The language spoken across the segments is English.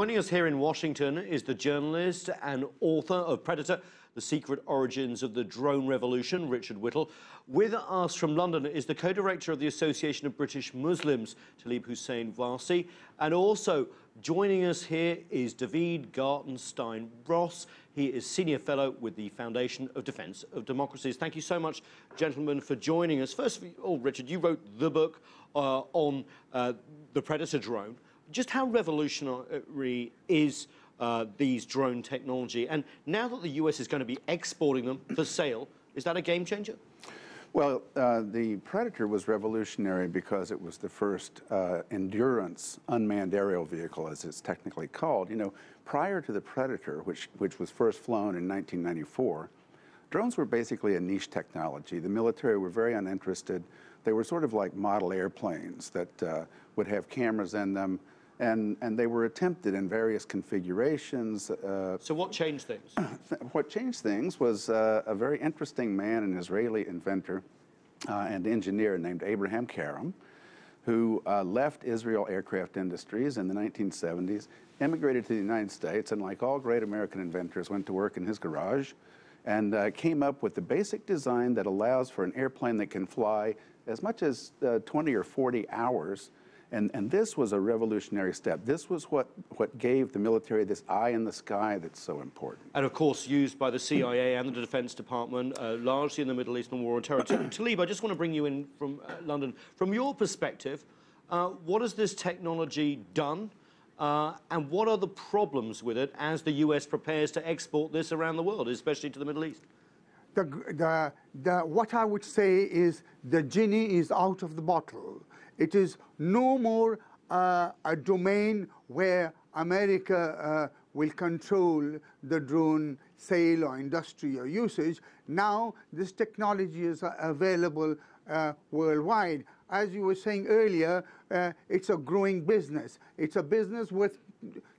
Joining us here in Washington is the journalist and author of Predator, The Secret Origins of the Drone Revolution, Richard Whittle. With us from London is the co-director of the Association of British Muslims, Talib Hussain Warsi. And also joining us here is David Gartenstein-Ross. He is Senior Fellow with the Foundation of Defence of Democracies. Thank you so much, gentlemen, for joining us. First of all, Richard, you wrote the book on the Predator drone. Just how revolutionary is these drone technology? And now that the US is going to be exporting them for sale, is that a game changer? Well, the Predator was revolutionary because it was the first endurance unmanned aerial vehicle, as it's technically called. You know, prior to the Predator, which was first flown in 1994, drones were basically a niche technology. The military were very uninterested. They were sort of like model airplanes that would have cameras in them. And they were attempted in various configurations. So what changed things? What changed things was a very interesting man, an Israeli inventor and engineer named Abraham Karam, who left Israel Aircraft Industries in the 1970s, immigrated to the United States, and like all great American inventors, went to work in his garage and came up with the basic design that allows for an airplane that can fly as much as 20 or 40 hours. And this was a revolutionary step. This was what gave the military this eye in the sky that's so important. And of course used by the CIA and the Defense Department, largely in the Middle East and war on terror. Talib, I just want to bring you in from London. From your perspective, what has this technology done? And what are the problems with it as the US prepares to export this around the world, especially to the Middle East? What I would say is the genie is out of the bottle. It is no more a domain where America will control the drone sale or industry or usage. Now this technology is available worldwide. As you were saying earlier, it's a growing business. It's a business with,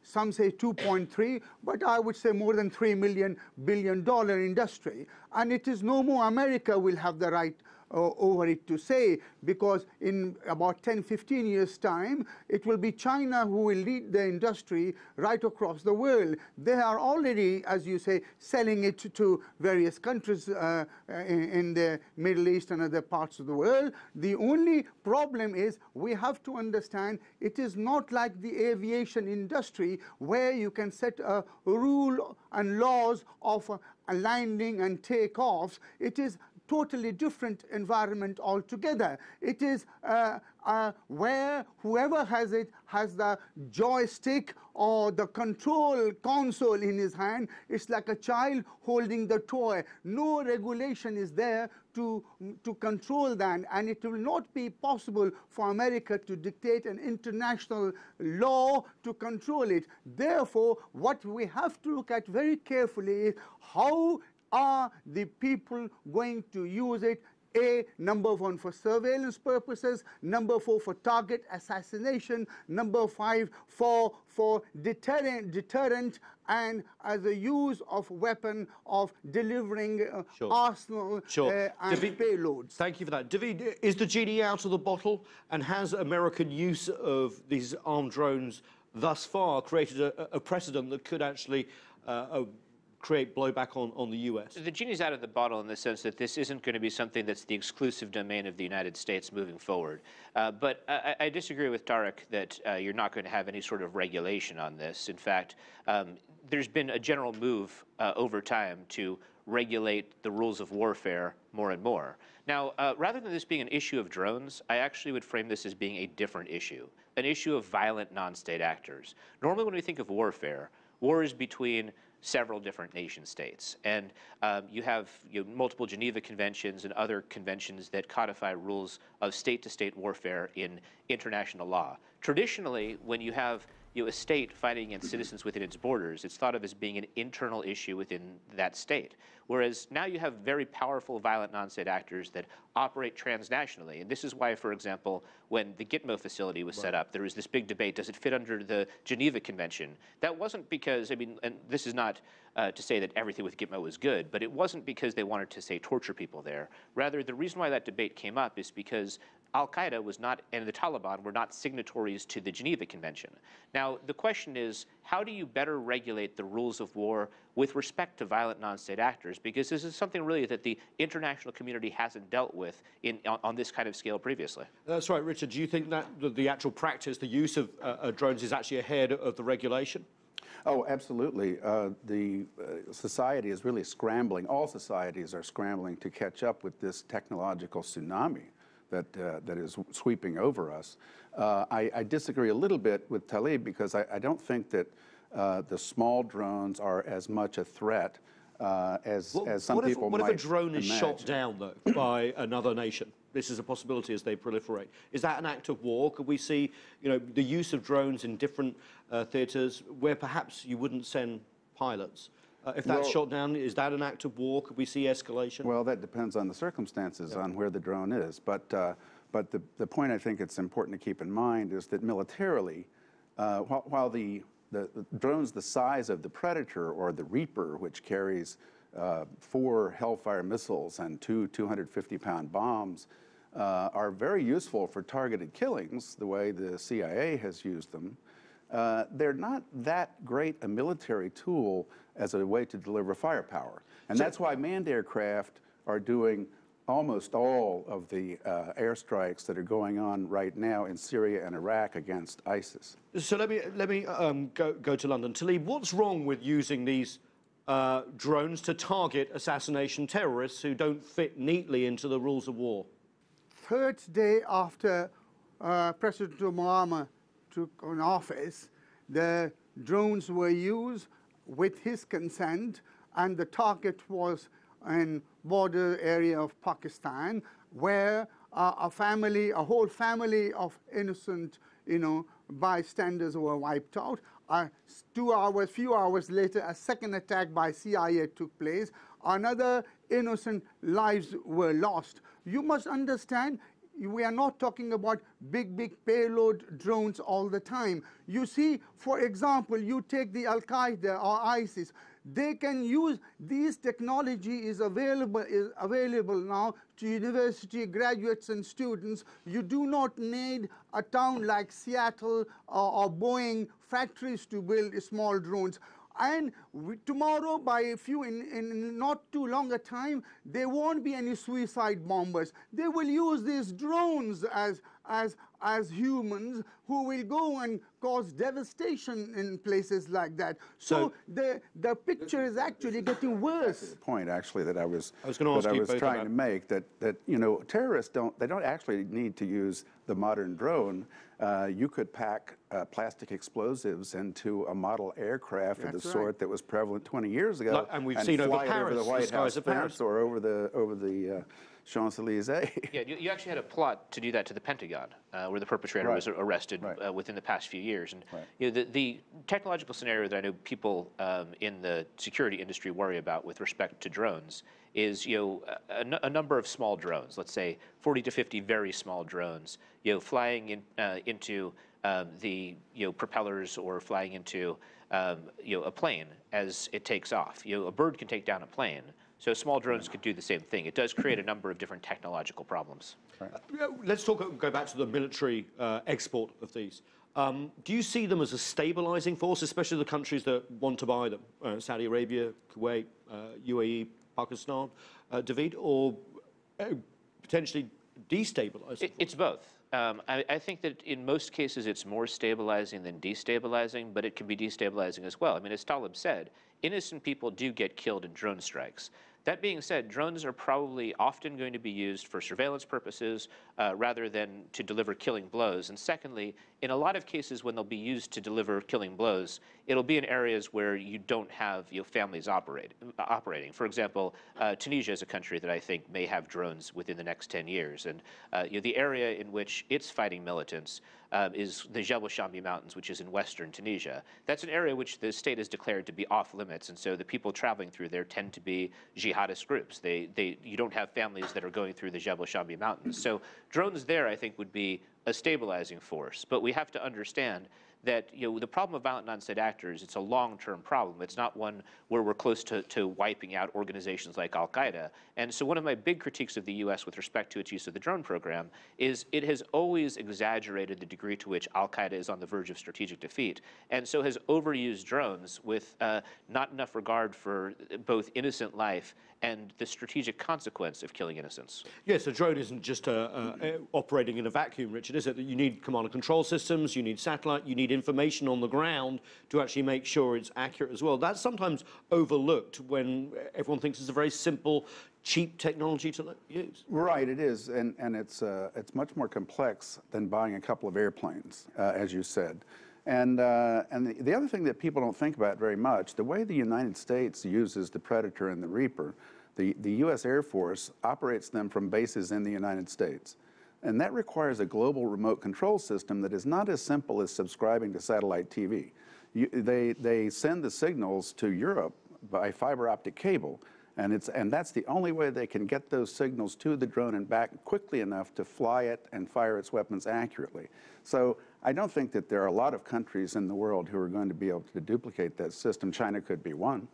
some say 2.3, but I would say more than $3 billion industry. And it is no more America will have the right over it to say, because in about 10, 15 years' time, it will be China who will lead the industry right across the world. They are already, as you say, selling it to various countries in the Middle East and other parts of the world. The only problem is we have to understand it is not like the aviation industry where you can set a rule and laws of landing and takeoffs. It is totally different environment altogether. It is where whoever has it has the joystick or the control console in his hand. It's like a child holding the toy. No regulation is there to control that, and it will not be possible for America to dictate an international law to control it. Therefore, what we have to look at very carefully is how are the people going to use it? Number one, for surveillance purposes. Number four, for target assassination. Number five, for deterrent and as a use of weapon of delivering arsenal and payloads. Thank you for that. David, is the genie out of the bottle? And has American use of these armed drones thus far created a precedent that could actually create blowback on the US? The genie's out of the bottle in the sense that this isn't going to be something that's the exclusive domain of the United States moving forward. But I disagree with Tarek that you're not going to have any sort of regulation on this. In fact, there's been a general move over time to regulate the rules of warfare more and more. Now, rather than this being an issue of drones, I actually would frame this as being a different issue, an issue of violent non-state actors. Normally when we think of warfare, war is between several different nation states. And you have multiple Geneva Conventions and other conventions that codify rules of state-to-state warfare in international law. Traditionally, when you have a state fighting against citizens within its borders, it's thought of as being an internal issue within that state. Whereas now you have very powerful, violent non-state actors that operate transnationally. And this is why, for example, when the Gitmo facility was set up, there was this big debate, does it fit under the Geneva Convention? That wasn't because, I mean, and this is not to say that everything with Gitmo was good, but it wasn't because they wanted to, say, torture people there. Rather, the reason why that debate came up is because Al-Qaeda was not, and the Taliban were not signatories to the Geneva Convention. Now, the question is, how do you better regulate the rules of war with respect to violent non-state actors? Because this is something really that the international community hasn't dealt with on this kind of scale previously. That's right, Richard. Do you think that the actual practice, the use of drones is actually ahead of the regulation? Oh, absolutely. The society is really scrambling. All societies are scrambling to catch up with this technological tsunami that is sweeping over us. I disagree a little bit with Talib because I don't think that the small drones are as much a threat as some people might imagine. What if a drone is shot down, though, by another nation? This is a possibility as they proliferate. Is that an act of war? Could we see, the use of drones in different theaters where perhaps you wouldn't send pilots? If that's shot down, is that an act of war? Could we see escalation? Well, that depends on the circumstances on where the drone is. But the point I think it's important to keep in mind is that militarily, while the drones the size of the Predator or the Reaper, which carries 4 Hellfire missiles and 2 250-pound bombs, are very useful for targeted killings, the way the CIA has used them, they're not that great a military tool as a way to deliver firepower. And that's why manned aircraft are doing almost all of the airstrikes that are going on right now in Syria and Iraq against ISIS. So let me go to London. Talib, what's wrong with using these drones to target assassination terrorists who don't fit neatly into the rules of war? Third day after President Obama took on office, the drones were used with his consent, and the target was in border area of Pakistan, where a whole family of innocent, bystanders were wiped out. Few hours later, a second attack by CIA took place. Another innocent lives were lost. You must understand, we are not talking about big payload drones all the time. You see, for example, you take the Al-Qaeda or ISIS. They can use these technology is available now to university graduates and students. You do not need a town like Seattle or Boeing factories to build small drones. And tomorrow, in not too long a time, there won't be any suicide bombers. They will use these drones as humans who will go and cause devastation in places like that. So the picture is actually getting worse. That's the point, actually, that I was trying to make, that terrorists don't actually need to use the modern drone. You could pack plastic explosives into a model aircraft of the sort that was prevalent 20 years ago, and we've seen over Paris, the White House Paris, or over the Champs-Élysées. Yeah, you actually had a plot to do that to the Pentagon, where the perpetrator was arrested within the past few years. And the technological scenario that I know people in the security industry worry about with respect to drones is a number of small drones, let's say 40 to 50 very small drones, flying into the propellers or flying into a plane as it takes off. A bird can take down a plane. So small drones could do the same thing. It does create a number of different technological problems. Let's go back to the military export of these. Do you see them as a stabilizing force, especially the countries that want to buy them? Saudi Arabia, Kuwait, UAE, Pakistan, David, or potentially destabilizing? It's both. I think that in most cases it's more stabilizing than destabilizing, but it can be destabilizing as well. I mean, as Talib said, innocent people do get killed in drone strikes. That being said, drones are probably often going to be used for surveillance purposes rather than to deliver killing blows. And secondly, in a lot of cases when they'll be used to deliver killing blows, it'll be in areas where you don't have families operating. For example, Tunisia is a country that I think may have drones within the next 10 years. And the area in which it's fighting militants is the Jebel Shambi Mountains, which is in western Tunisia. That's an area which the state has declared to be off limits, and so the people traveling through there tend to be jihadist groups. You don't have families that are going through the Jebel Shambi Mountains. So drones there, I think, would be a stabilizing force. But we have to understand that the problem of violent non-state actors, it's a long-term problem. It's not one where we're close to wiping out organizations like Al-Qaeda. And so one of my big critiques of the U.S. with respect to its use of the drone program is it has always exaggerated the degree to which Al-Qaeda is on the verge of strategic defeat, and so has overused drones with not enough regard for both innocent life and the strategic consequence of killing innocents. Yes, a drone isn't just operating in a vacuum, Richard, is it? That you need command and control systems, you need satellite, you need information on the ground to actually make sure it's accurate as well. That's sometimes overlooked when everyone thinks it's a very simple, cheap technology to use. Right, it is, and it's much more complex than buying a couple of airplanes, as you said. And the other thing that people don't think about very much, the way the United States uses the Predator and the Reaper, the U.S. Air Force operates them from bases in the United States. And that requires a global remote control system that is not as simple as subscribing to satellite TV. They send the signals to Europe by fiber optic cable, and that's the only way they can get those signals to the drone and back quickly enough to fly it and fire its weapons accurately. So I don't think that there are a lot of countries in the world who are going to be able to duplicate that system. China could be one.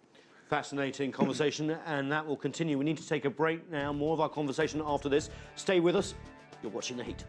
Fascinating conversation, and that will continue. We need to take a break now. More of our conversation after this. Stay with us. You're watching The Heat.